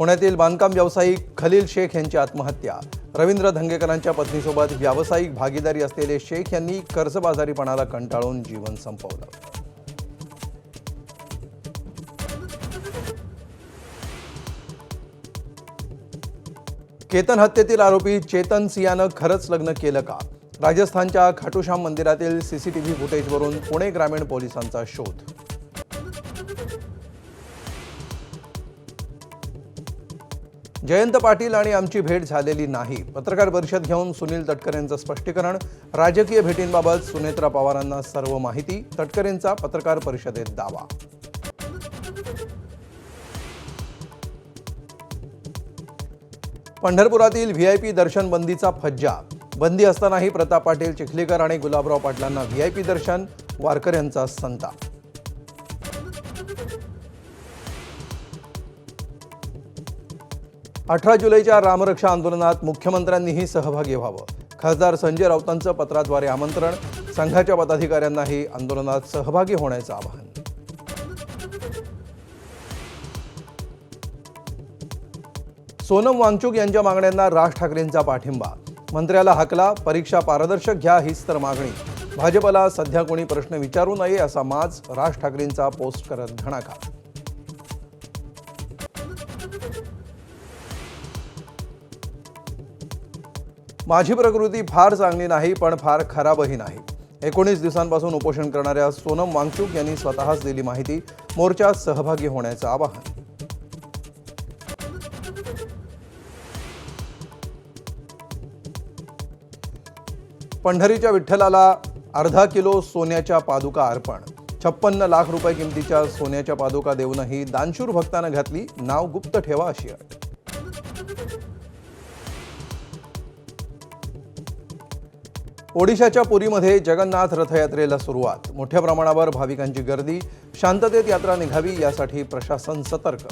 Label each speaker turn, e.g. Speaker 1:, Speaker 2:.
Speaker 1: पुण्यातील बांधकाम व्यावसायिक खलील शेख यांची आत्महत्या। रवींद्र धंगेकरांच्या पत्नीसोबत व्यावसायिक भागीदारी असलेले शेख यांनी कर्जबाजारीपणाला कंटाळून जीवन संपवलं। केतन हत्येतील आरोपी चेतन सियानं खरंच लग्न केलं का? राजस्थानच्या खाटूश्याम मंदिरातील सीसीटीव्ही फुटेजवरून पुणे ग्रामीण पोलिसांचा शोध। जयंत पाटील आणि आमची भेट झालेली नाही। पत्रकार परिषद घेऊन सुनील तटकरेंचं स्पष्टीकरण। राजकीय भेटींबाबत सुनेत्रा पवारांना सर्व माहिती। तटकरेंचा पत्रकार परिषदेत दावा। पंढरपुरातील व्हीआयपी दर्शन बंदीचा फज्जा। बंदी असतानाही प्रताप पाटील चिखलीकर आणि गुलाबराव पाटलांना व्हीआयपी दर्शन। वारकऱ्यांचा संताप। 18 जुलैच्या रामरक्षा आंदोलनात मुख्यमंत्र्यांनीही सहभागी व्हावं। खासदार संजय राऊतांचं पत्राद्वारे आमंत्रण। संघाच्या पदाधिकाऱ्यांनाही आंदोलनात सहभागी होण्याचं आवाहन। सोनम वांगचुक यांच्या मागण्यांना राज ठाकरेंचा पाठिंबा। मंत्र्याला हाकला, परीक्षा पारदर्शक घ्या हीच तर मागणी। भाजपला सध्या कोणी प्रश्न विचारू नये असा माज। राज ठाकरेंचा पोस्ट करत घणाघात। माझी प्रकृती फार चांगली नाही, पण फार खराबही नाही। 19 दिवसांपासून उपोषण करणाऱ्या सोनम वांगचुक यांनी स्वतःच दिली माहिती। मोर्चात सहभागी होण्याचं आवाहन। पंढरीच्या विठ्ठलाला अर्धा किलो सोन्याच्या पादुका अर्पण। 56 लाख रुपये किमतीच्या सोन्याच्या पादुका देऊनही दानशूर भक्तानं घातली नाव गुप्त ठेवा अशी अट। ओडिशाच्या पुरीमध्ये जगन्नाथ रथयात्रेला सुरुवात। मोठ्या प्रमाणावर भाविकांची गर्दी। शांततेत यात्रा निघावी यासाठी प्रशासन सतर्क।